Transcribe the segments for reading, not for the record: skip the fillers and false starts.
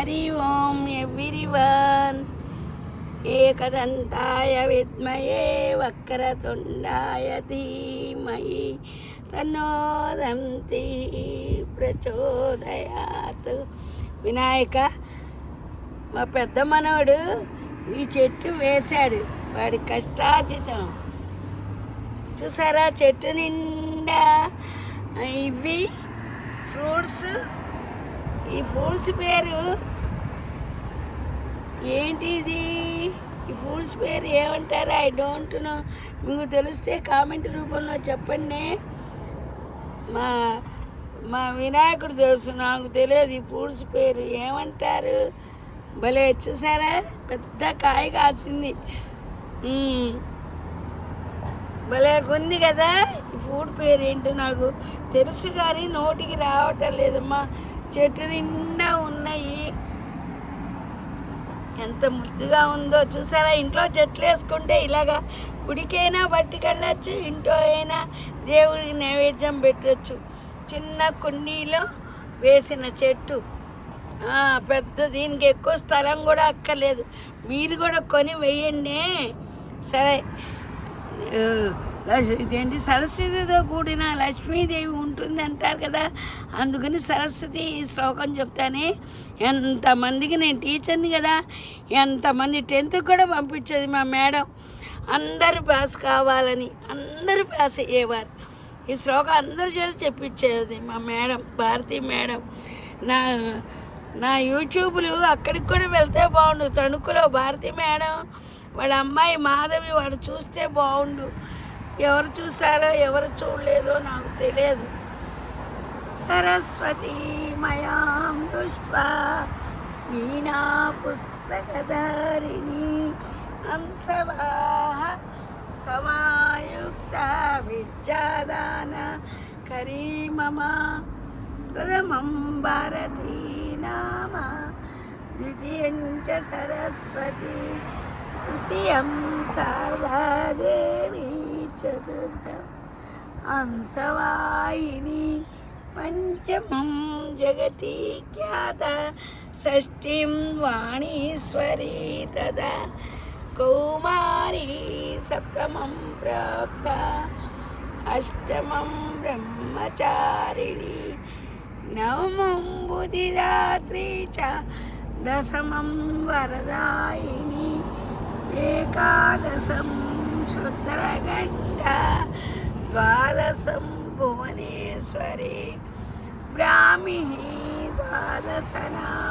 హరి ఓం everyone. ఏకదంతాయ విద్మహే వక్రతుండాయ ధీమహి తన్నో దంతి ప్రచోదయాత్. వినాయక, మా పెద్ద మనవడు ఈ చెట్టు వేశాడు, వాడి కష్టార్జితం. చూసారా, చెట్టు నిండా ఇవి ఫ్రూట్స్. ఈ ఫ్రూట్స్ పేరు ఏంటిది? ఈ ఫ్రూట్స్ పేరు ఏమంటారు? I don't know. మీకు తెలిస్తే కామెంట్ రూపంలో చెప్పండి. మా మా వినాయకుడు తెలుసు, నాకు తెలియదు ఈ ఫ్రూట్స్ పేరు ఏమంటారు. భలే చూసారా, పెద్ద కాయ కాసింది, భలే ఉంది కదా. ఈ ఫ్రూట్ పేరు ఏంటో నాకు తెలుసు కానీ నోటికి రావటం లేదమ్మా. చెట్టు నిండా ఉన్నాయి, ఎంత ముద్దుగా ఉందో చూసారా. ఇంట్లో చెట్లు వేసుకుంటే ఇలాగా గుడికైనా పట్టుకెళ్ళచ్చు, ఇంట్లో అయినా దేవుడికి నైవేద్యం పెట్టచ్చు. చిన్న కుండీలో వేసిన చెట్టు, పెద్ద, దీనికి ఎక్కువ స్థలం కూడా అక్కర్లేదు. మీరు కూడా కొని వేయండి. సరే, ఇదేంటి, సరస్వతితో కూడిన లక్ష్మీదేవి ఉంటుంది అంటారు కదా, అందుకని సరస్వతి శ్లోకం చెప్తానే. ఎంతమందికి, నేను టీచర్ని కదా, ఎంతమంది 10th కూడా పంపించేది మా మేడం. అందరూ పాస్ కావాలని అందరూ పాస్ అయ్యేవారు. ఈ శ్లోకం అందరూ చేసి చెప్పించేది మా మేడం, భారతీ మేడం. నా యూట్యూబ్లు అక్కడికి కూడా వెళ్తే బాగుండు. తణుకులో భారతీ మేడం, వాడు అమ్మాయి మాధవి, వాడు చూస్తే బాగుండు. ఎవరు చూసారో ఎవరు చూడలేదో నాకు తెలియదు. సరస్వతి మయాం దుష్పా వీణా పుస్తకధారిణి హంసవాహ సమాయుక్త విద్యాదాన కరీ మమ ప్రథమం భారతీ నామ ద్వితీయం చ సరస్వతి తృతీయం శారదాదేవి చతుర్థం హంసవాహిని పంచమం జగతి ఖ్యాత షష్ఠీం వాణీశ్వరీ తదా కౌమారీ సప్తమం ప్రోక్త అష్టమం బ్రహ్మచారిణి నవమం బుద్ధిదాత్రీ చ దశమం వరదాయిని ఏకాదశం శుద్రగంట ద్వాదశం భువనేశ్వరి బ్రాహ్మి ద్వాదశనామాని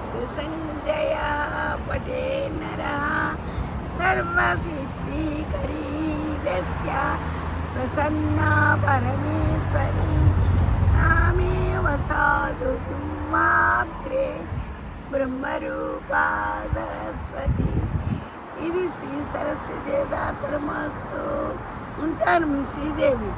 త్రిసంజయ పటే నరః సర్వసిద్ధికరీ దస్య ప్రసన్నా పరమేశ్వరి సామేవ సాధు జిహ్వాగ్రే బ్రహ్మరూపా సరస్వతి. ఇది శ్రీ సరస్వతి దేవతార్పణమస్తు. ఉంటాను, మీ శ్రీదేవి.